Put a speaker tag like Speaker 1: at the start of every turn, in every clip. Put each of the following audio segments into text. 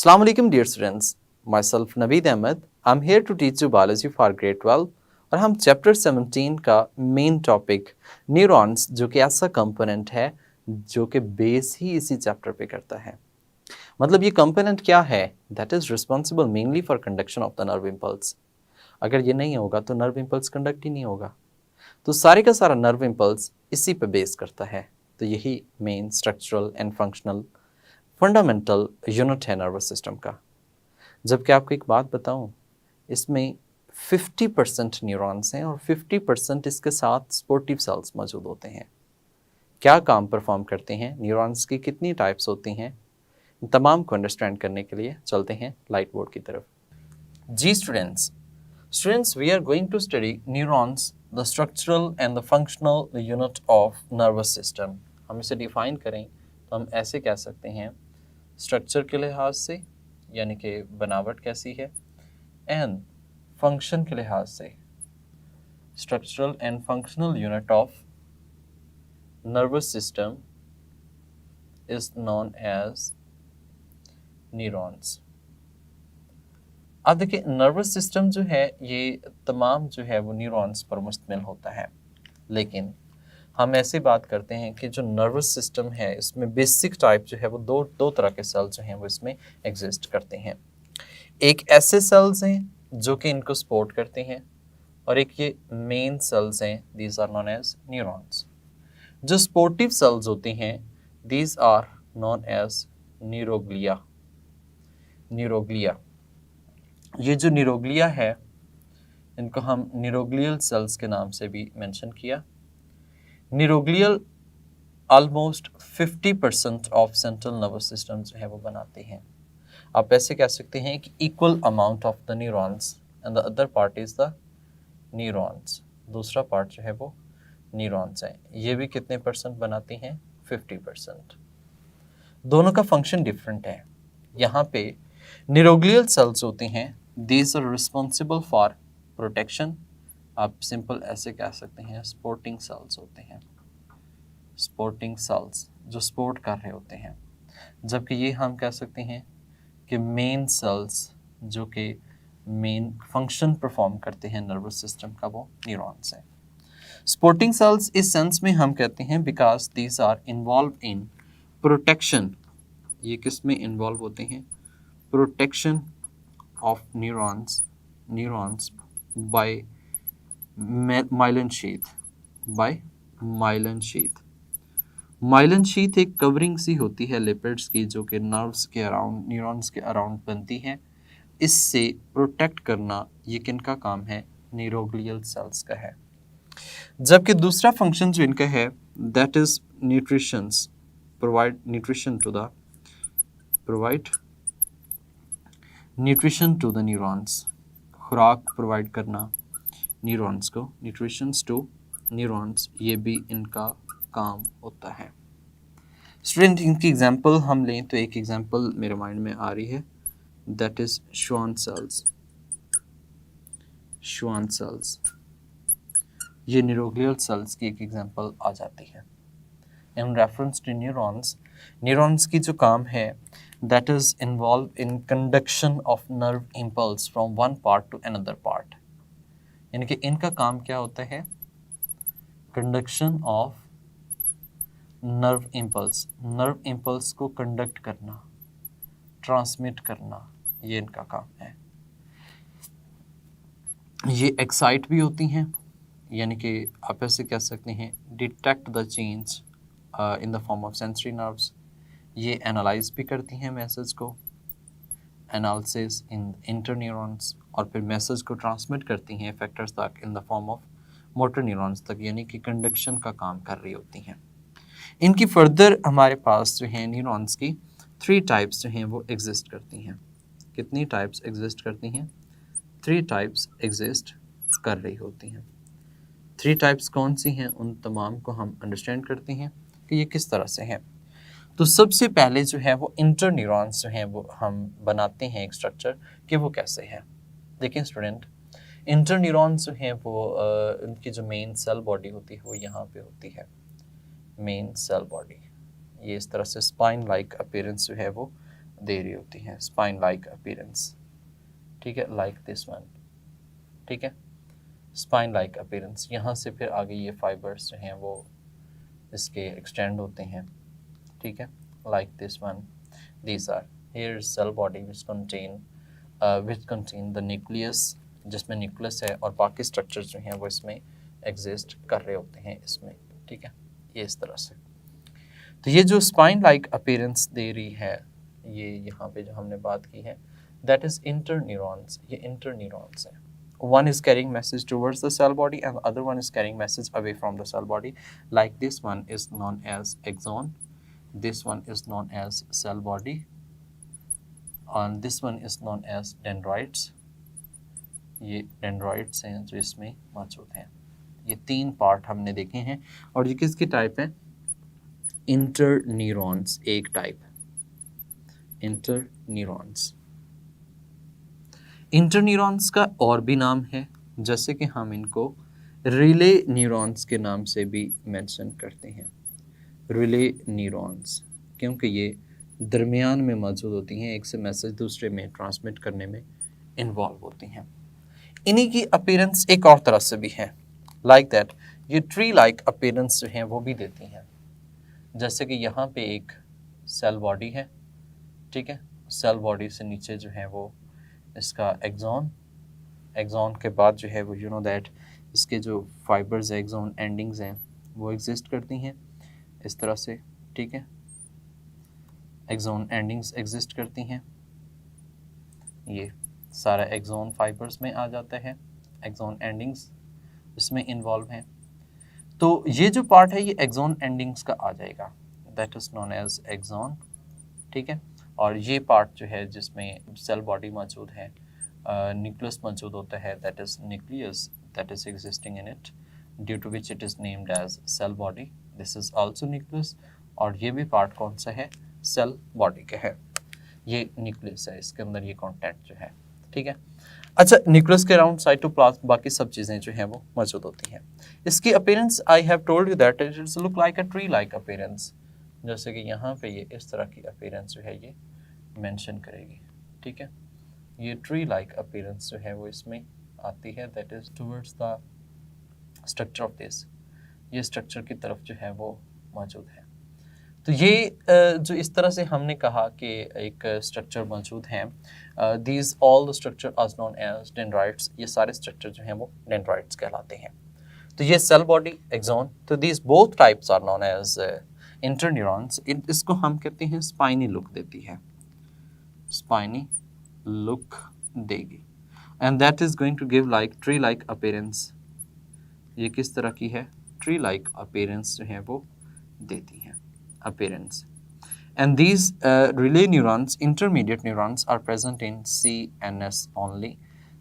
Speaker 1: Assalamu alaikum dear students, myself Naveed Ahmed. I'm here to teach you biology for grade 12 और हम chapter 17 का main topic neurons जो कि ऐसा component है जो कि बेस ही इसी चैप्टर पे करता है। मतलब ये कंपोनेंट क्या है? That is responsible mainly for conduction of the nerve impulse. अगर ये नहीं होगा तो नर्व इम्पल्स कंडक्ट ही नहीं होगा। तो सारे का सारा नर्व इम्पल्स इसी पे बेस करता है। तो यही main structural and functional fundamental unit है नर्वस सिस्टम का। जबकि आपको एक बात बताऊं, इसमें 50% न्यूरॉन्स हैं और 50% इसके साथ स्पोर्टिव सेल्स मौजूद होते हैं। क्या काम परफॉर्म करते हैं, न्यूरॉन्स की कितनी टाइप्स होती हैं, इन तमाम को अंडरस्टैंड करने के लिए चलते हैं लाइट बोर्ड की तरफ। जी students we are going to study neurons, the structural and the functional unit of nervous system. हम इसे डिफाइन करें तो हम ऐसे कह सकते हैं, स्ट्रक्चर के लिहाज से यानी कि बनावट कैसी है, एंड फंक्शन के लिहाज से structural and functional unit of nervous system is known as neurons. अब देखिए, नर्वस सिस्टम जो है ये तमाम जो है वो न्यूरॉन्स पर मुश्तमिल होता है, लेकिन हम ऐसे बात करते हैं कि जो नर्वस सिस्टम है इसमें बेसिक टाइप जो है वो दो तरह के सेल्स जो हैं वो इसमें एग्जिस्ट करते हैं। एक ऐसे सेल्स हैं जो कि इनको सपोर्ट करते हैं और एक ये मेन सेल्स हैं, these are known as neurons. जो सपोर्टिव सेल्स होते हैं these are known as neuroglia. ये जो न्यूरोग्लिया है इनको हम न्यूरोग्लियल सेल्स के नाम से भी मेंशन किया। Neuroglial almost 50% of central nervous system जो है वो बनाते हैं। आप ऐसे कह सकते हैं कि equal amount of the neurons and the other part is the neurons. दूसरा पार्ट जो है वो न्यूरॉन्स है, ये भी कितने परसेंट बनाते हैं? 50%। दोनों का फंक्शन डिफरेंट है। यहाँ पे न्यूरोग्लियल सेल्स होते हैं, these are responsible for protection. आप सिंपल ऐसे कह सकते हैं सपोर्टिंग सेल्स होते हैं, सपोर्टिंग सेल्स जो सपोर्ट कर रहे होते हैं। जबकि ये हम कह सकते हैं कि मेन सेल्स जो कि मेन फंक्शन परफॉर्म करते हैं नर्वस सिस्टम का, वो न्यूरॉन्स हैं। सपोर्टिंग सेल्स इस सेंस में हम कहते हैं because these are involve in protection. ये किस में इन्वॉल्व होते हैं? Protection of neurons by myelin sheath. Myelin sheath एक कवरिंग सी होती है लिपिड्स की जो कि नर्व्स के अराउंड, न्यूरॉन्स के अराउंड बनती है। इससे प्रोटेक्ट करना ये किनका काम है? न्यूरोग्लियल सेल्स का है। जबकि दूसरा फंक्शन जो इनका है that is nutritions, provide nutrition to the neurons. खुराक प्रोवाइड करना न्यूरॉन्स को, न्यूट्रिशंस टू न्यूरॉन्स, ये भी इनका काम होता है। स्टूडेंट, इनकी एग्जांपल हम लें तो एक एग्जांपल मेरे माइंड में आ रही है, दैट इज श्वान सेल्स। ये न्यूरोग्लियल सेल्स की एक एग्जांपल आ जाती है। इन रेफरेंस टू न्यूरॉन्स की जो काम है that is involve in conduction of nerve impulse from one part two another part. यानी कि इनका काम क्या होता है? कंडक्शन ऑफ नर्व इम्पल्स को कंडक्ट करना, ट्रांसमिट करना, ये इनका काम है। ये एक्साइट भी होती हैं, यानी कि आप ऐसे कह सकते हैं detect the change in the form of sensory nerves. ये एनालाइज भी करती हैं मैसेज को, एनालिसिस इन इंटरन्यूरॉन्स, और फिर मैसेज को ट्रांसमिट करती हैं इफेक्टर्स तक in the form of motor neurons तक, यानी कि कंडक्शन का काम कर रही होती हैं। इनकी फर्दर हमारे पास जो है न्यूरॉन्स की 3 टाइप्स जो हैं वो एग्जिस्ट करती हैं। कितनी टाइप्स एग्जिस्ट करती हैं? 3 टाइप्स एग्जिस्ट कर रही होती हैं। 3 टाइप्स कौन सी हैं, उन तमाम को हम अंडरस्टैंड करते हैं कि ये किस तरह से हैं। तो सबसे पहले जो है वो इंटर न्यूरॉन्स जो हैं वो हम बनाते हैं एक स्ट्रक्चर कि वो कैसे है। देखिए स्टूडेंट, इंटर न्यूरॉन्स जो हैं वो उनकी जो मेन सेल बॉडी होती है वो यहाँ पे होती है, मेन सेल बॉडी। ये इस तरह से स्पाइन लाइक अपीयरेंस जो है वो दे रही होती हैं, स्पाइन लाइक अपीयरेंस, ठीक है, लाइक दिस वन, ठीक है, स्पाइन लाइक अपीयरेंस। यहाँ से फिर आगे ये फाइबर्स जो हैं वो इसके एक्सटेंड होते हैं, ठीक है, like this one. These are here cell body which contain the nucleus, जिसमें न्यूक्लियस है और बाकी स्ट्रक्चर्स जो हैं वो इसमें एग्जिस्ट कर रहे होते हैं इसमें, ठीक है, ये इस तरह से। तो ये जो स्पाइन लाइक अपीयरेंस दे रही है, ये यहाँ पे जो हमने बात की है, दैट इज इंटरन्यूरॉन्स, ये इंटरन्यूरॉन्स है। One is carrying message towards the cell body and the other one is carrying message away from the cell body. Like this one is known as axon, this one is known as cell body, and this one is known as dendrites. ये dendrites हैं जो इसमें मौजूद हैं। ये तीन part हमने देखे हैं और ये किसकी टाइप है? इंटरन्यूरॉन्स एक टाइप, इंटरन्यूरॉन्स। इंटरन्यूरॉन्स का और भी नाम है, जैसे कि हम इनको रिले न्यूरॉन्स के नाम से भी मेंशन करते हैं। रिले न्यूरॉन्स क्योंकि ये दरमियान में मौजूद होती हैं, एक से मैसेज दूसरे में ट्रांसमिट करने में इन्वॉल्व होती हैं। इन्हीं की अपीयरेंस एक और तरह से भी है, लाइक दैट ये ट्री लाइक अपीयरेंस जो हैं वो भी देती हैं। जैसे कि यहाँ पे एक सेल बॉडी है, ठीक है, सेल बॉडी से नीचे जो है वो इसका एक्सॉन, एक्सॉन के बाद जो है वो यू नो दैट इसके जो फाइबर्स एक्सॉन एंडिंग्स हैं वो एग्जिस्ट करती हैं इस तरह से, ठीक है, एक्सॉन एंडिंग्स एग्जिस्ट करती हैं। ये सारा एक्सॉन फाइबर्स में आ जाता है, एक्सॉन एंडिंग्स इसमें इन्वॉल्व हैं। तो ये जो पार्ट है ये एक्सॉन एंडिंग्स का आ जाएगा, that is known as axon, ठीक है। और ये पार्ट जो है जिसमें सेल बॉडी मौजूद है, न्यूक्लियस मौजूद होता है, that is nucleus that is existing in it, due to which it is named as cell body, this is also nucleus. और ये भी पार्ट कौन सा है? सेल बॉडी का है, ये न्यूक्लियस है, इसके अंदर ये कंटेंट जो है, ठीक है। अच्छा, न्यूक्लियस के अराउंड साइटोप्लाज्म बाकी सब चीज़ें जो हैं वो मौजूद होती हैं। इसकी appearance I have told you that it is look like a tree like appearance, जैसे कि यहाँ पे ये इस तरह की अपीयरेंस जो है ये मेंशन करेगी, ठीक है। ये ट्री लाइक अपीयरेंस जो है वो इसमें आती है, that is towards the structure of this, ये स्ट्रक्चर की तरफ जो है वो मौजूद है। तो ये जो इस तरह से हमने कहा कि एक स्ट्रक्चर मौजूद हैं, these all the structure are known as dendrites, ये सारे स्ट्रक्चर जो हैं वो डेंड्राइट्स कहलाते हैं। तो ये सेल बॉडी, एक्सॉन, तो these both types are known as interneurons. इसको हम कहते हैं स्पाइनी लुक देती है, स्पाइनी लुक देगी, and that is going to give like tree like appearance. ये किस तरह की है? ट्री लाइक अपीयरेंस जो है वो देती है, appearance. And these relay neurons, intermediate neurons, are present in CNS only,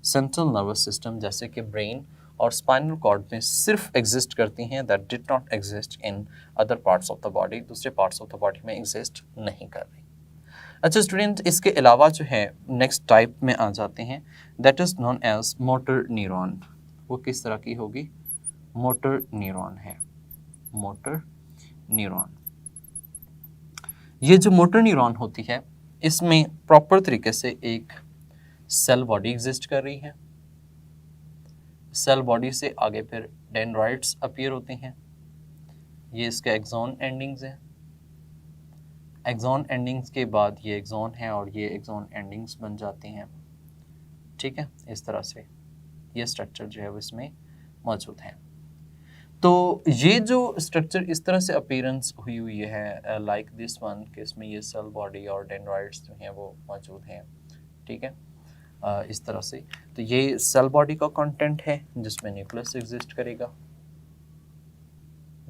Speaker 1: central nervous system, जैसे कि brain और spinal cord में सिर्फ exist करती हैं, that did not exist in other parts of the body, दूसरे parts of the body में exist नहीं कर रही। अच्छा स्टूडेंट, इसके अलावा जो है नेक्स्ट टाइप में आ जाते हैं, that is known as motor neuron। वो किस तरह की होगी? मोटर न्यूरॉन है, मोटर न्यूरॉन। ये जो मोटर न्यूरॉन होती है इसमें प्रॉपर तरीके से एक सेल बॉडी एग्जिस्ट कर रही है, सेल बॉडी से आगे फिर डेंड्राइट्स अपीयर होते हैं, ये इसके एक्सॉन एंडिंग्स हैं, एक्सॉन एंडिंग्स के बाद ये एक्सॉन है और ये एक्सॉन एंडिंग्स बन जाती हैं, ठीक है। इस तरह से ये स्ट्रक्चर जो है वो इसमें मौजूद है। तो ये जो स्ट्रक्चर इस तरह से अपीयरेंस हुई है, लाइक दिस वन, कि इसमें ये सेल बॉडी और डेंड्राइट्स जो हैं वो मौजूद हैं, ठीक है, इस तरह से। तो ये सेल बॉडी का कंटेंट है जिसमें न्यूक्लियस एग्जिस्ट करेगा,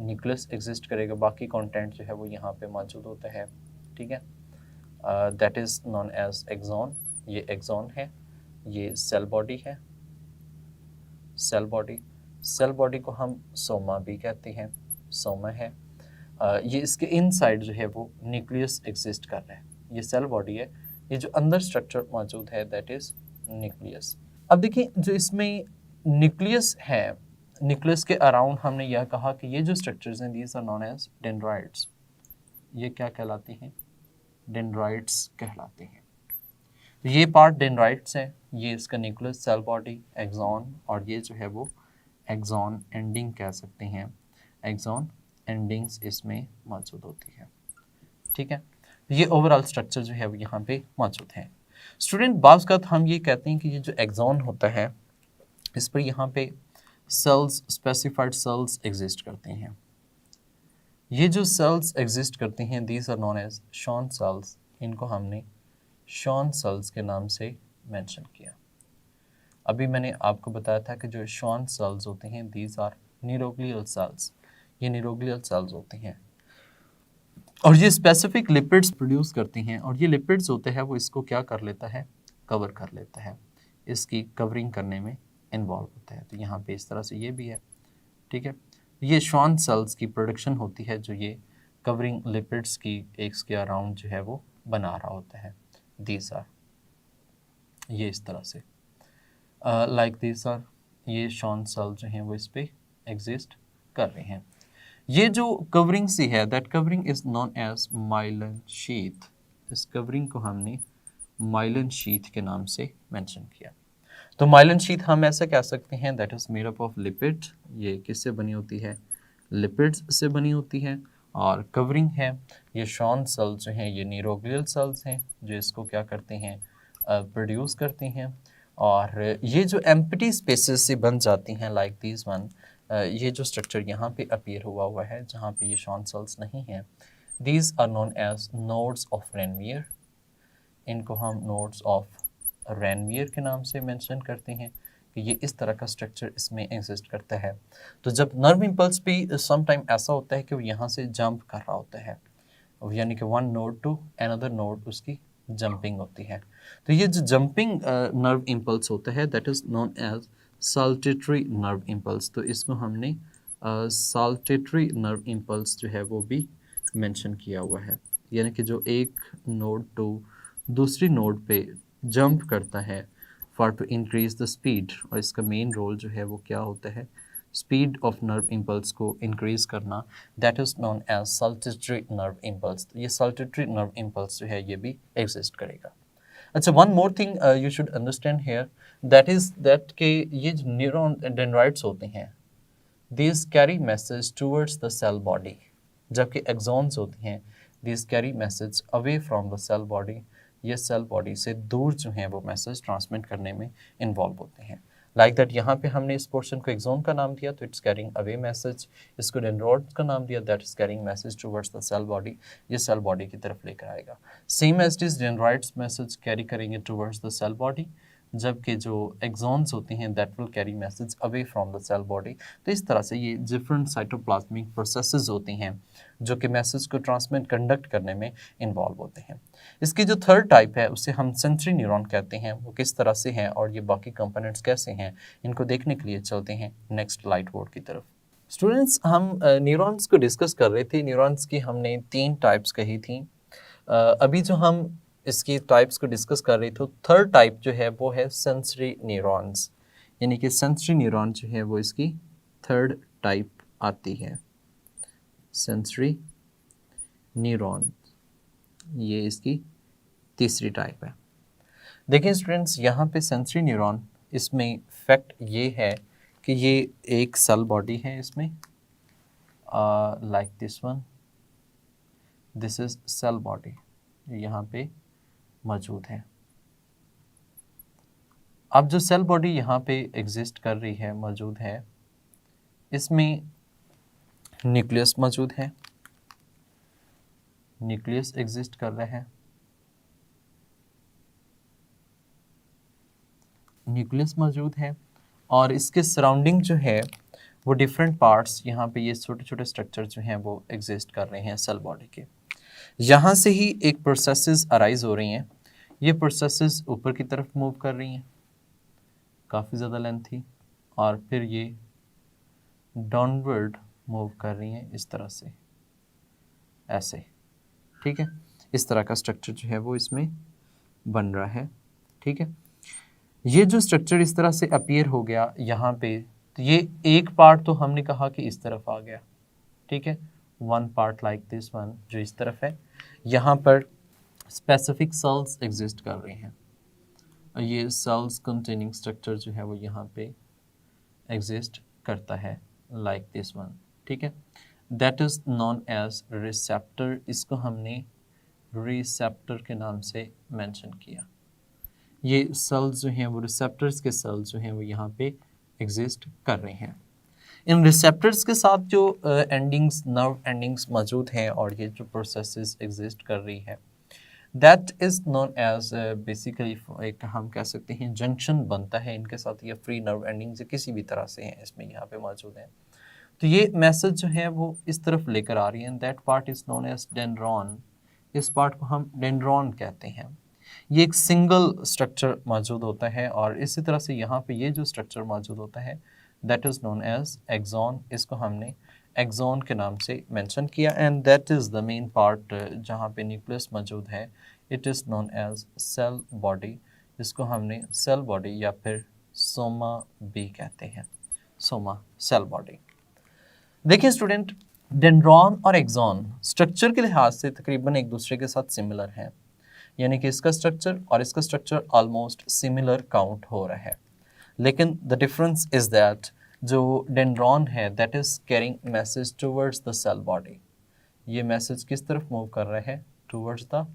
Speaker 1: न्यूक्लियस एग्जिस्ट करेगा, बाकी कंटेंट जो है वो यहाँ पे मौजूद होता है, ठीक है। That is known as axon, ये एक्सॉन है, ये सेल बॉडी है, सेल बॉडी, सेल बॉडी को हम सोमा भी कहते हैं, सोमा है। ये इसके इनसाइड जो है वो न्यूक्लियस एग्जिस्ट कर रहा है, ये सेल बॉडी है, ये जो अंदर स्ट्रक्चर मौजूद है दैट इज न्यूक्लियस। अब देखिए जो इसमें न्यूक्लियस है, न्यूक्लियस के अराउंड हमने यह कहा कि ये जो स्ट्रक्चर्स हैं these are known as dendrites, ये क्या कहलाती हैं? डेंड्राइट्स कहलाते हैं। तो ये पार्ट डेंड्राइट्स है, ये इसका न्यूक्लियस, सेल बॉडी, एक्सॉन, और ये जो है वो एक्सॉन एंडिंग कह सकते हैं, एक्सॉन एंडिंग्स इसमें मौजूद होती है। ठीक है, ये ओवरऑल स्ट्रक्चर जो है वो यहाँ पे मौजूद है। स्टूडेंट बाज़ का हम ये कहते हैं कि ये जो एक्सॉन होता है इस पर यहाँ पे सेल्स, स्पेसिफाइड सेल्स एग्जिस्ट करते हैं। ये जो सेल्स एग्जिस्ट करते हैं these are known as Schwann cells, इनको हमने शॉन सेल्स के नाम से मेंशन किया। अभी मैंने आपको बताया था कि जो शॉन सेल्स होते हैं दीज आर न्यूरोग्लियल सेल्स, ये न्यूरोग्लियल सेल्स होते हैं और ये स्पेसिफिक लिपिड्स प्रोड्यूस करते हैं, और ये लिपिड्स होते हैं वो इसको क्या कर लेता है, कवर कर लेता है, इसकी कवरिंग करने में इन्वॉल्व होता है। तो यहाँ पे इस तरह से ये भी है। ठीक है, ये शॉन सेल्स की प्रोडक्शन होती है जो ये कवरिंग लिपिड्स की एक के अराउंड जो है वो बना रहा होता है। दीज आर, ये इस तरह से लाइक दीज आर, ये शॉन सेल जो हैं वो इस पे एग्जिस्ट कर रहे हैं। ये जो कवरिंग सी है that covering is known as myelin sheath, इस कवरिंग को हमने माइलिन शीथ के नाम से मेंशन किया। तो माइलिन शीथ हम ऐसे कह सकते हैं that is made up of lipid, ये किससे बनी होती है, लिपिड्स से बनी होती है। और कवरिंग है ये शॉन सेल्स जो हैं ये न्यूरोग्लियल सेल्स हैं जो इसको क्या करते हैं, प्रोड्यूस करते हैं। और ये जो एम्प्टी स्पेसेस से बन जाती हैं लाइक दिस वन, ये जो स्ट्रक्चर यहाँ पे अपीयर हुआ है जहाँ पे ये शॉन सेल्स नहीं हैं, these are known as nodes of Ranvier, इनको हम नोड्स ऑफ रेनवियर के नाम से मेंशन करते हैं कि ये इस तरह का स्ट्रक्चर इसमें एग्जिस्ट करता है। तो जब नर्व इम्पल्स भी सम टाइम ऐसा होता है कि वो यहाँ से जंप कर रहा होता है, यानी कि one node to another node उसकी जंपिंग होती है। तो ये जो जंपिंग नर्व इम्पल्स होता है that is known as saltatory nerve impulse. तो इसको हमने साल्टेटरी नर्व इम्पल्स जो है वो भी मेंशन किया हुआ है, यानी कि जो एक नोड टू दूसरी नोड पे जंप करता है for to increase the speed, और इसका मेन रोल जो है वो क्या होता है, स्पीड ऑफ नर्व इम्पल्स को इंक्रीज करना, that is known as saltatory nerve impulse. ये साल्टेटरी नर्व इम्पल्स जो है ये भी एग्जिस्ट करेगा। अच्छा, one more thing you should understand here, that is that के ये जो न्यूरॉन डेंड्राइट्स होते हैं these carry message towards the cell body, जबकि एक्सॉन्स होती हैं these carry message away from the cell body, ये सेल बॉडी से दूर जो हैं वो मैसेज ट्रांसमिट करने में इन्वॉल्व होते हैं। लाइक दैट यहाँ पे हमने इस पोर्शन को एक्सॉन का नाम दिया तो इट्स कैरिंग अवे मैसेज, इसको डेंड्राइट का नाम दिया that is carrying message towards the cell body, ये सेल बॉडी की तरफ लेकर आएगा। Same as is dendrites message carry करेंगे टुवर्ड्स द सेल बॉडी, जबकि जो एक्सॉन्स होते हैं that will carry message away from the cell body. तो इस तरह से ये डिफरेंट साइटोप्लाज्मिक प्रोसेसेस होती हैं जो कि मैसेज को ट्रांसमिट कंडक्ट करने में इन्वॉल्व होते हैं। इसकी जो थर्ड टाइप है उसे हम सेंसरी न्यूरॉन कहते हैं, वो किस तरह से हैं और ये बाकी कंपोनेंट्स कैसे हैं इनको देखने के लिए चलते हैं नेक्स्ट लाइट बोर्ड की तरफ। स्टूडेंट्स, हम न्यूरॉन्स को डिस्कस कर रहे थे, न्यूरॉन्स की हमने 3 टाइप्स कही थी। अभी जो हम इसकी टाइप्स को डिस्कस कर रहे थे, थर्ड टाइप जो है वो है सेंसरी न्यूरॉन्स, यानी कि सेंसरी न्यूरॉन जो है वो इसकी थर्ड टाइप आती है, सेंसरी न्यूरॉन, ये इसकी तीसरी टाइप है। देखिए स्टूडेंट्स, यहाँ पे सेंसरी न्यूरॉन, इसमें फैक्ट ये है कि ये एक सेल बॉडी है इसमें, like this one, this is cell body यहाँ पे मौजूद है। अब जो सेल बॉडी यहाँ पे एग्जिस्ट कर रही है, मौजूद है, इसमें न्यूक्लियस मौजूद है, न्यूक्लियस एग्जिस्ट कर रहा है, न्यूक्लियस मौजूद है, और इसके सराउंडिंग जो है वो डिफरेंट पार्ट्स, यहाँ पे ये छोटे छोटे स्ट्रक्चर जो हैं वो एग्जिस्ट कर रहे हैं सेल बॉडी के। यहाँ से ही एक प्रोसेसेस अराइज हो रही हैं, ये प्रोसेसेस ऊपर की तरफ मूव कर रही हैं, काफ़ी ज़्यादा लेंथ थी, और फिर ये डाउनवर्ड मूव कर रही हैं इस तरह से, ऐसे। ठीक है, इस तरह का स्ट्रक्चर जो है वो इसमें बन रहा है। ठीक है, ये जो स्ट्रक्चर इस तरह से अपीयर हो गया यहाँ पे, तो ये एक पार्ट तो हमने कहा कि इस तरफ आ गया। ठीक है, one part like this one जो इस तरफ है, यहाँ पर स्पेसिफिक सेल्स एग्जिस्ट कर रहे हैं। ये सेल्स कंटेनिंग स्ट्रक्चर जो है वो यहाँ पे एग्जिस्ट करता है, लाइक दिस वन। ठीक है, that is known as receptor. इसको हमने रिसेप्टर के नाम से मेंशन किया। ये सेल्स जो हैं वो रिसेप्टर्स के सेल्स जो हैं वो यहाँ पे एग्जिस्ट कर रहे हैं। इन रिसेप्टर्स के साथ जो एंडिंग्स, नर्व एंडिंग्स मौजूद हैं और ये जो प्रोसेसेस एग्जिस्ट कर रही है, that is known as basically एक हम कह सकते हैं जंक्शन बनता है इनके साथ। ये फ्री नर्व एंडिंग्स किसी भी तरह से हैं इसमें यहाँ पे मौजूद हैं, तो ये मैसेज जो है वो इस तरफ लेकर आ रही है। That part is known as dendron. इस पार्ट को हम डेंड्रॉन कहते हैं। ये एक सिंगल स्ट्रक्चर मौजूद होता है और इसी तरह से यहाँ पे ये जो स्ट्रक्चर मौजूद होता है that is known as axon. इसको हमने एक्सॉन के नाम से मेंशन किया। And that is the main part जहाँ पे न्यूक्लियस मौजूद है, it is known as cell body. इसको हमने सेल बॉडी या फिर सोमा भी कहते हैं, सोमा सेल बॉडी। देखिए स्टूडेंट, डेंड्रॉन और एक्सॉन स्ट्रक्चर के लिहाज से तकरीबन एक दूसरे के साथ सिमिलर हैं, यानी कि इसका स्ट्रक्चर और इसका स्ट्रक्चर ऑलमोस्ट सिमिलर काउंट हो रहा है। लेकिन द डिफरेंस इज़ दैट जो डेंड्रॉन है that is carrying message towards the cell body. ये मैसेज किस तरफ मूव कर रहा है? Towards the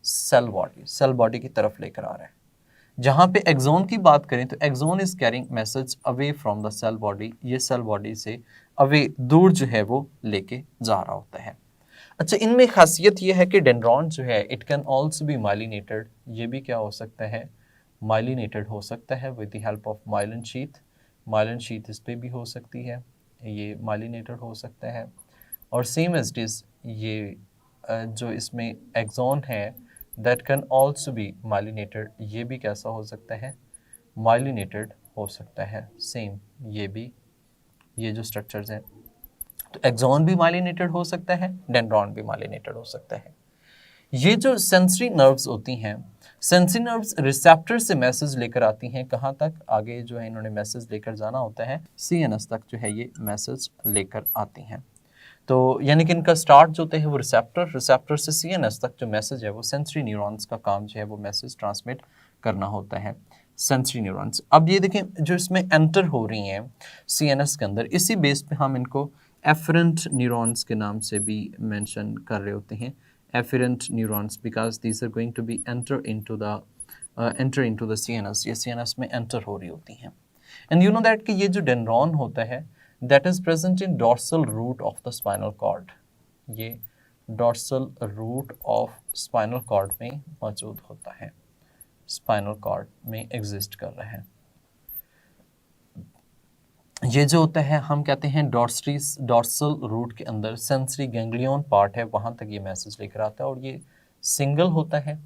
Speaker 1: cell body, cell body की तरफ लेकर आ रहा है। जहाँ पे एक्सॉन की बात करें तो axon is carrying message away from the cell body. ये सेल बॉडी से अवे, दूर जो है वो लेके जा रहा होता है। अच्छा, इनमें खासियत ये है कि डेंड्रॉन जो है it can also be myelinated. ये भी क्या हो सकता है? माइलिनेटेड हो सकता है with the help of myelin sheath. Myelin sheath इस पर भी हो सकती है, ये माइलिनेटेड हो सकता है। और सेम एज इट इज़ ये जो इसमें एक्सॉन है that can also be myelinated. ये भी कैसा हो सकता है? माइलिनेटेड हो सकता है। सेम ये भी, ये जो स्ट्रक्चर्स हैं, तो एक्सॉन भी माइलिनेटेड हो सकता है, डेंड्रॉन भी माइलिनेटेड हो सकता है। ये जो सेंसरी नर्व्स होती हैं, सेंसरी नर्व्स रिसेप्टर से मैसेज लेकर आती हैं। कहाँ तक? आगे जो है इन्होंने मैसेज लेकर जाना होता है, सीएनएस तक जो है ये मैसेज लेकर आती हैं। तो यानी कि इनका स्टार्ट जो होता है वो रिसेप्टर से सीएनएस तक जो मैसेज है वो सेंसरी न्यूरॉन्स का काम जो है वो मैसेज ट्रांसमिट करना होता है, सेंसरी न्यूरॉन्स। अब ये देखें जो इसमें एंटर हो रही हैं सीएनएस के अंदर, इसी बेस पे हम इनको एफरेंट न्यूरॉन्स के नाम से भी मेंशन कर रहे होते हैं। Afferent neurons because these are going to be enter into the CNS. ये सीएनएस में एंटर हो रही होती हैं। एंड यू नो दैट कि ये जो डेंड्रॉन होता है that is present in dorsal root of the spinal cord। ये dorsal root of spinal cord में मौजूद होता है, spinal cord में exist कर रहा है। ये जो होता है हम कहते हैं dorsal root के अंदर sensory ganglion part है, वहाँ तक ये मैसेज लेकर आता है और ये सिंगल होता है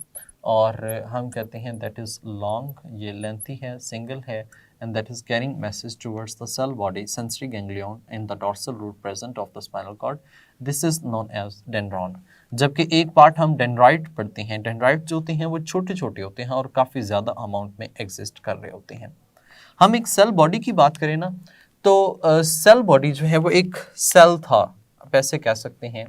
Speaker 1: और हम कहते हैं that is long, ये lengthy है, सिंगल है, and that is carrying message towards the cell body, sensory ganglion in the dorsal root present of the spinal cord. This is known as dendron। जबकि एक पार्ट हम dendrite पढ़ते हैं। Dendrite जो होते हैं वो छोटे छोटे होते हैं और काफ़ी ज़्यादा अमाउंट में एग्जिस्ट कर रहे होते हैं। हम एक सेल बॉडी की बात करें ना, तो सेल बॉडी जो है वो एक सेल था, आप ऐसे कह सकते हैं।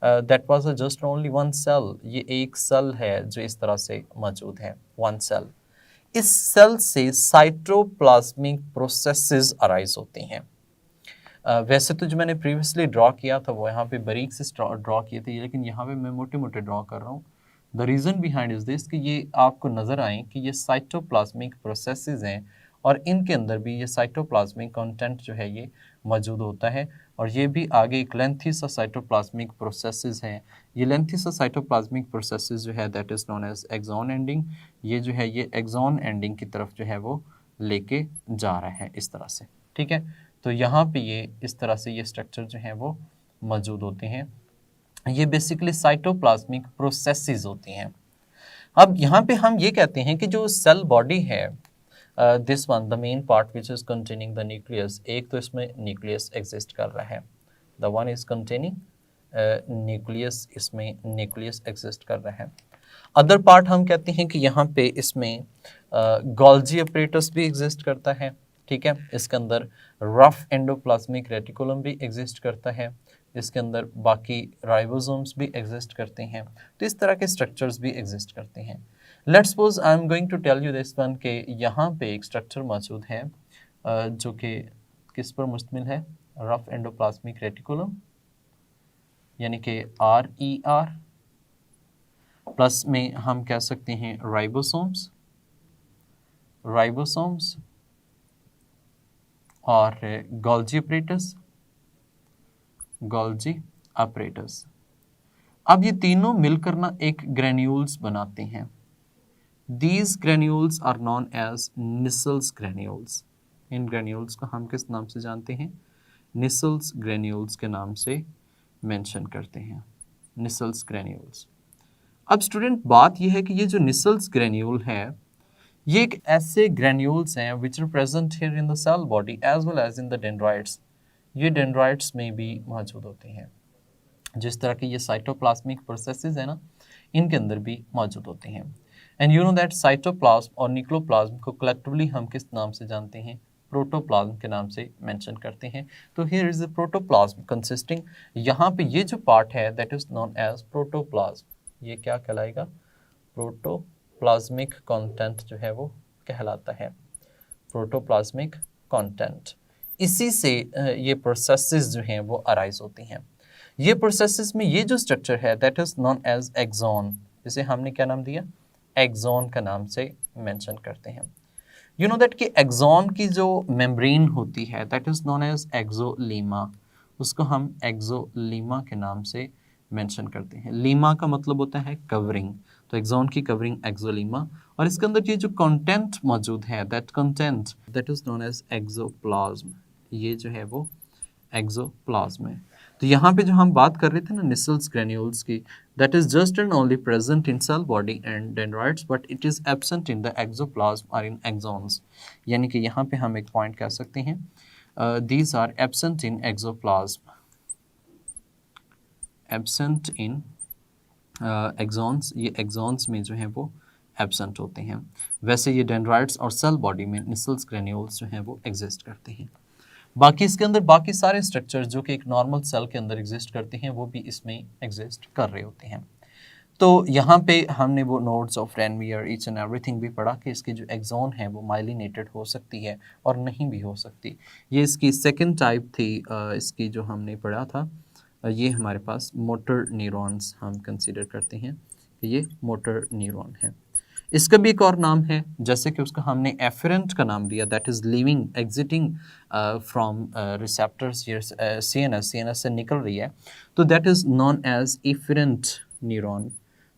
Speaker 1: That was just only one cell. ये एक सेल है जो इस तरह से मौजूद है, वन सेल। इस सेल से साइटोप्लाज्मिक प्रोसेसेस अराइज होती हैं। वैसे तो जो मैंने प्रीवियसली ड्रॉ किया था वो यहाँ पे बारीक से ड्रॉ किए थे, लेकिन यहाँ पे मैं मोटे मोटे ड्रॉ कर रहा हूँ। The reason behind is this कि ये आपको नज़र आए कि ये साइटोप्लाज्मिक प्रोसेसेस हैं और इनके अंदर भी ये साइटोप्लाज्मिक कंटेंट जो है ये मौजूद होता है। और ये भी आगे एक लेंथी सा साइटोप्लाज्मिक प्रोसेसेस हैं। ये लेंथी सा साइटोप्लाज्मिक प्रोसेसेस जो है that is known as axon ending. ये जो है ये एक्सॉन एंडिंग की तरफ जो है वो लेके जा रहा है इस तरह से, ठीक है। तो यहाँ पे ये इस तरह से ये स्ट्रक्चर जो है वो मौजूद होते हैं। ये बेसिकली साइटोप्लाज्मिक प्रोसेसेस होती हैं। अब यहाँ पे हम ये कहते हैं कि जो सेल बॉडी है, this one the main part which is containing the nucleus, एक तो इसमें न्यूक्लियस एग्जिस्ट कर रहा है, the one is containing nucleus, इसमें न्यूक्लियस एग्जिस्ट कर रहा है। अदर पार्ट हम कहते हैं कि यहाँ पे इसमें गोल्जी अपरेटस भी एग्जिस्ट करता है, ठीक है। इसके अंदर रफ एंडोप्लाज्मिक रेटिकुलम भी एग्जिस्ट करता है, इसके अंदर बाकी राइबोसोम्स भी एग्जिस्ट करते हैं। तो इस तरह के स्ट्रक्चर्स भी एग्जिस्ट करते हैं। Let's suppose I am going to tell you this one के यहाँ पे एक स्ट्रक्चर मौजूद है जो कि किस पर मुश्तमिल है, रफ एंडोप्लाज्मिक रेटिकुलम, यानी कि RER प्लस में हम कह सकते हैं राइबोसोम्स और गोल्जी अपरेटस। अब ये तीनों मिलकर ना एक ग्रेन्यूल्स बनाते हैं। These granules are known as Nissls granules। In granules को हम किस नाम से जानते हैं, Nissls granules के नाम से मेंशन करते हैं, Nissls granules। अब स्टूडेंट बात यह है कि ये जो Nissls granule है ये एक ऐसे ग्रेन्यूल्स हैं which are present here in the cell body as well as in the dendrites. ये डेंड्राइट्स में भी मौजूद होते हैं, जिस तरह के ये साइटोप्लाज्मिक प्रोसेसेस है ना, इनके अंदर भी मौजूद होते हैं। And you know that cytoplasm और न्यूक्लियोप्लाज्म को कलेक्टिवली हम किस नाम से जानते हैं, प्रोटोप्लाज्म के नाम से मेंशन करते हैं। तो here is the protoplasm consisting, यहाँ पे ये जो पार्ट है that is known as protoplasm. ये क्या कहलाएगा, प्रोटोप्लाज्मिक कंटेंट जो है वो कहलाता है, प्रोटोप्लाज्मिक कंटेंट। इसी से ये प्रोसेसेस जो हैं वो अराइज होती हैं। ये प्रोसेसेस में ये जो स्ट्रक्चर है that is known as axon, जिसे हमने क्या नाम दिया, एक्सॉन का नाम से मेंशन करते हैं। यू नो दैट कि एक्सॉन की जो मेम्ब्रेन होती है दैट इज नोन एज एक्सोलीमा, उसको हम एक्सोलीमा के नाम से मेंशन करते हैं। लीमा का मतलब होता है कवरिंग, तो एक्सॉन की कवरिंग एक्सोलीमा, और इसके अंदर ये जो कंटेंट मौजूद है that content that is known as axoplasm. ये जो है वो एक्सोप्लाज्म है। तो यहाँ पे जो हम बात कर रहे थे ना Nissls granules की, that is just and only present in cell body and dendrites but it is absent in the exoplasm or in axons। यानी कि यहाँ पे हम एक पॉइंट कह सकते हैं these are absent in exoplasm, absent in axons। ये axons में जो है वो एबसेंट होते हैं। वैसे ये डेंड्राइट्स और सेल बॉडी में Nissls granules जो हैं वो एग्जिस्ट करते हैं। बाकी इसके अंदर बाकी सारे स्ट्रक्चर्स जो कि एक नॉर्मल सेल के अंदर एग्जिस्ट करते हैं वो भी इसमें एग्जिस्ट कर रहे होते हैं। तो यहाँ पे हमने वो nodes of Ranvier each and everything भी पढ़ा कि इसकी जो एक्सॉन है वो माइलिनेटेड हो सकती है और नहीं भी हो सकती। ये इसकी सेकंड टाइप थी, इसकी जो हमने पढ़ा था ये हमारे पास मोटर न्यूरॉन्स हम कंसीडर करते हैं कि ये मोटर न्यूरॉन है। इसका भी एक और नाम है, जैसे कि उसका हमने एफरेंट का नाम दिया, that is leaving exiting from receptors CNS से निकल रही है, तो that is known as efferent neuron.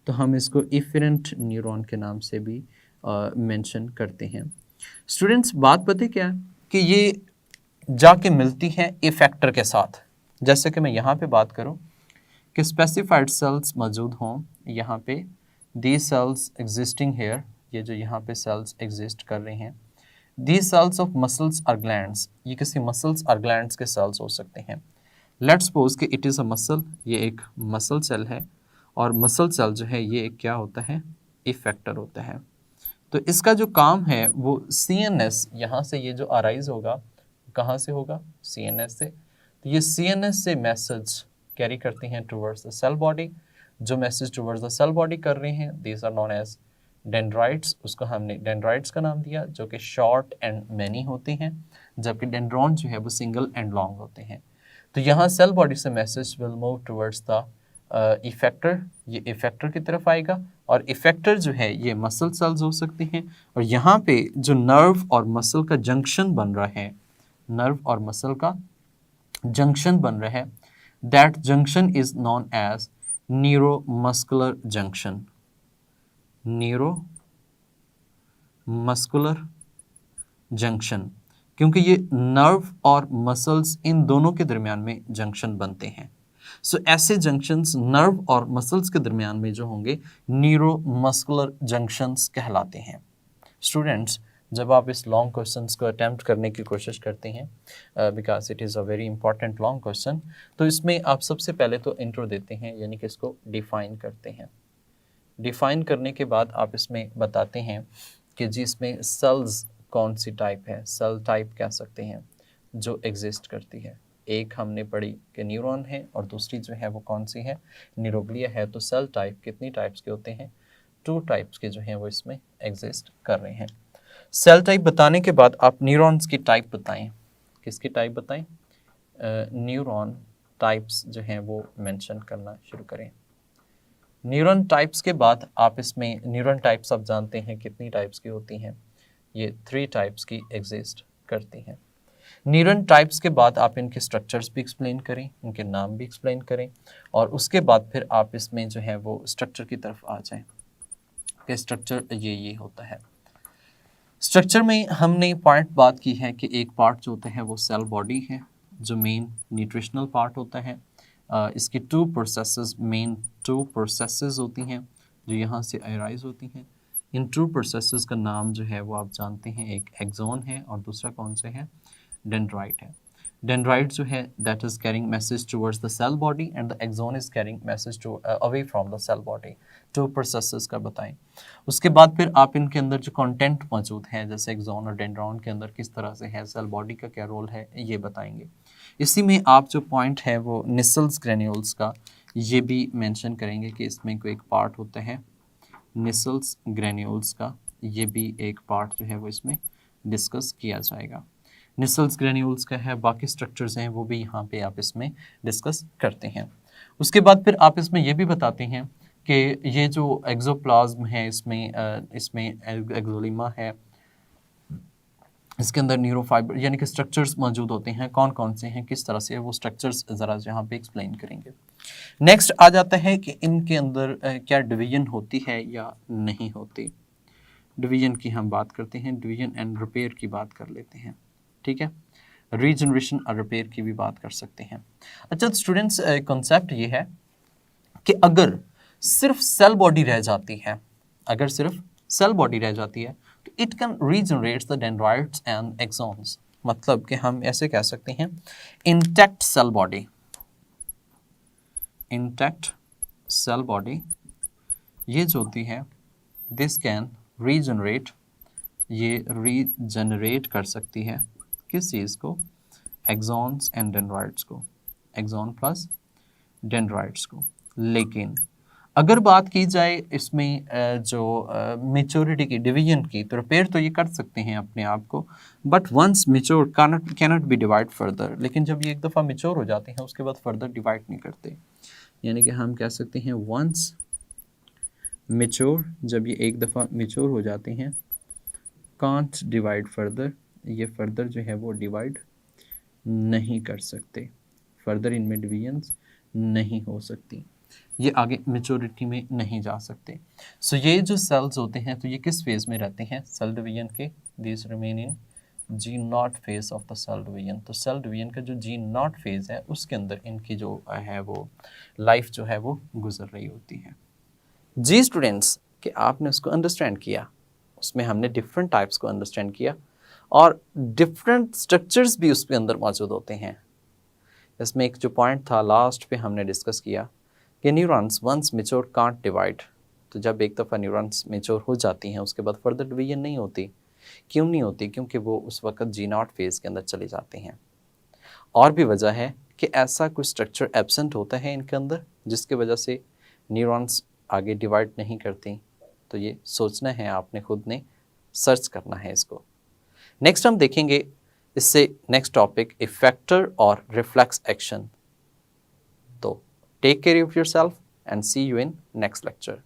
Speaker 1: तो हम इसको इफरेंट न्यूरॉन के नाम से भी मेंशन करते हैं। स्टूडेंट्स बात पता क्या है कि ये जाके मिलती हैं इफेक्टर के साथ। जैसे कि मैं यहाँ पे बात करूँ कि स्पेसिफाइड सेल्स मौजूद हों यहाँ पे, these cells existing here, ये जो यहाँ पे cells exist कर रहे हैं, these cells of muscles or glands, ये किसी muscles or glands के cells हो सकते हैं। Let's suppose कि it is a muscle, ये एक muscle cell है और muscle cell जो है ये एक क्या होता है, effector होता है। तो इसका जो काम है वो CNS, यहाँ से ये जो अराइज होगा कहाँ से होगा, CNS से। तो ये CNS से मैसेज कैरी करते हैं टूवर्ड्स द सेल बॉडी। जो message towards the cell body कर रहे हैं these are known as dendrites. उसको हमने डेंड्राइट्स का नाम दिया जो कि शॉर्ट एंड मैनी होते हैं, जबकि डेंड्रॉन जो है वो सिंगल एंड लॉन्ग होते हैं। तो यहाँ सेल बॉडी से message will move towards the effector, ये इफेक्टर की तरफ आएगा और इफेक्टर जो है ये मसल सेल्स हो सकते हैं। और यहाँ पे जो नर्व और मसल का जंक्शन बन रहा है, नर्व और मसल का जंक्शन बन रहा है, that junction is known as neuromuscular junction, neuromuscular junction, क्योंकि ये नर्व और मसल्स इन दोनों के दरमियान में जंक्शन बनते हैं। सो ऐसे जंक्शंस नर्व और मसल्स के दरमियान में जो होंगे न्यूरोमस्कुलर जंक्शंस कहलाते हैं। स्टूडेंट्स जब आप इस लॉन्ग क्वेश्चंस को अटेम्प्ट करने की कोशिश करते हैं, because it is a very important long question, तो इसमें आप सबसे पहले तो इंट्रो देते हैं, यानी कि इसको डिफ़ाइन करते हैं। डिफ़ाइन करने के बाद आप इसमें बताते हैं कि जी इसमें सेल्स कौन सी टाइप है, सेल टाइप कह सकते हैं। जो एग्जिस्ट करती है। एक हमने पढ़ी कि न्यूरॉन है और दूसरी जो है वो कौन सी है, न्यूरोग्लिया है। तो सेल टाइप कितनी टाइप्स के होते हैं, 2 टाइप्स के जो हैं वो इसमें एग्जिस्ट कर रहे हैं। सेल टाइप बताने के बाद आप न्यूरॉन्स की टाइप बताएं, किसकी टाइप बताएं, न्यूरॉन टाइप्स जो हैं वो मेंशन करना शुरू करें। न्यूरॉन टाइप्स के बाद आप इसमें न्यूरॉन टाइप्स आप जानते हैं कितनी टाइप्स की होती हैं, ये 3 टाइप्स की एग्जिस्ट करती हैं। न्यूरॉन टाइप्स के बाद आप इनके स्ट्रक्चर्स भी एक्सप्लेन करें, इनके नाम भी एक्सप्लेन करें, और उसके बाद फिर आप इसमें जो है वो स्ट्रक्चर की तरफ आ जाएं कि स्ट्रक्चर ये होता है। स्ट्रक्चर में हमने पॉइंट बात की है कि एक पार्ट जो होता है वो सेल बॉडी है, जो मेन न्यूट्रिशनल पार्ट होता है। इसकी 2 प्रोसेसेस, मेन 2 प्रोसेसेस होती हैं जो यहाँ से अराइज होती हैं। इन 2 प्रोसेसेस का नाम जो है वो आप जानते हैं, एक एक्सॉन है और दूसरा कौन सा है, डेंड्राइट है। डेंड्राइट जो है that is carrying message towards the cell body and the axon is carrying message to away from the cell body. 2 processes का बताएं। उसके बाद फिर आप इनके अंदर जो कंटेंट मौजूद है, जैसे एक्सॉन और डेंड्रॉन के अंदर किस तरह से है, सेल बॉडी का क्या रोल है, ये बताएंगे। इसी में आप जो पॉइंट है वो निसल्स ग्रेन्यूल्स का ये भी मेंशन करेंगे कि इसमें कोई एक पार्ट होता है निसल्स ग्रेन्यूल्स का, ये भी एक पार्ट जो है वो इसमें डिस्कस किया जाएगा। निसल्स ग्रेन्यूल्स का है, बाकी स्ट्रक्चर्स हैं वो भी यहाँ पे आप इसमें डिस्कस करते हैं। उसके बाद फिर आप इसमें ये भी बताते हैं कि ये जो एक्सोप्लाज्म है इसमें एक्सोलिमा है, इसके अंदर न्यूरोफाइबर यानी कि स्ट्रक्चर्स मौजूद होते हैं, कौन कौन से हैं, किस तरह से वो स्ट्रक्चर्स ज़रा यहाँ पे एक्सप्लेन करेंगे। नेक्स्ट आ जाता है कि इनके अंदर क्या डिवीजन होती है या नहीं होती। डिवीजन की हम बात करते हैं, डिवीजन एंड रिपेयर की बात कर लेते हैं, ठीक है। रीजनरेशन और रिपेयर की भी बात कर सकते हैं। अच्छा स्टूडेंट्स, कॉन्सेप्ट ये है कि अगर सिर्फ सेल बॉडी रह जाती है, अगर सिर्फ सेल बॉडी रह जाती है तो it can regenerate the dendrites and axons. मतलब कि हम ऐसे कह सकते हैं intact cell body, intact cell body ये जो होती है दिस कैन रीजनरेट, ये रीजनरेट कर सकती है किस चीज़ को, एक्सॉन्स एंड डेंड्राइट्स को, एक्सॉन प्लस डेंड्राइट्स को। लेकिन अगर बात की जाए इसमें जो मेच्योरिटी की, डिवीजन की, तो रिपेयर तो ये कर सकते हैं अपने आप को, but once mature cannot be divide further. लेकिन जब ये एक दफ़ा मेच्योर हो जाते हैं उसके बाद फर्दर डिवाइड नहीं करते, यानी कि हम कह सकते हैं वंस मेच्योर, जब ये एक दफ़ा मेच्योर हो जाते हैं कांट डिवाइड फर्दर, ये फर्दर जो है वो डिवाइड नहीं कर सकते, फर्दर इनमें डिवीजन्स नहीं हो सकती, ये आगे मेच्योरिटी में नहीं जा सकते। सो ये जो सेल्स होते हैं तो ये किस फेज़ में रहते हैं, सेल डिवीजन के, this remain in G nought phase of the cell division. तो सेल डिवीजन का जो जी नॉट फेज़ है उसके अंदर इनकी जो है वो लाइफ जो है वो गुजर रही होती है। जी स्टूडेंट्स, कि आपने उसको अंडरस्टैंड किया, उसमें हमने डिफरेंट टाइप्स को अंडरस्टैंड किया और डिफरेंट स्ट्रक्चर्स भी उसके अंदर मौजूद होते हैं। इसमें एक जो पॉइंट था लास्ट पे हमने डिस्कस किया कि neurons once mature can't divide. तो जब एक दफ़ा न्यूरॉन्स मेच्योर हो जाती हैं उसके बाद फर्दर डिवीजन नहीं होती। क्यों नहीं होती? क्योंकि वो उस वक्त जी नॉट फेज़ के अंदर चले जाते हैं। और भी वजह है कि ऐसा कुछ स्ट्रक्चर एब्सेंट होता है इनके अंदर जिसकी वजह से न्यूरॉन्स आगे डिवाइड नहीं करती। तो ये सोचना है आपने, खुद ने सर्च करना है इसको। नेक्स्ट हम देखेंगे इससे नेक्स्ट टॉपिक इफेक्टर और रिफ्लेक्स एक्शन। तो take care of yourself and see you in next lecture.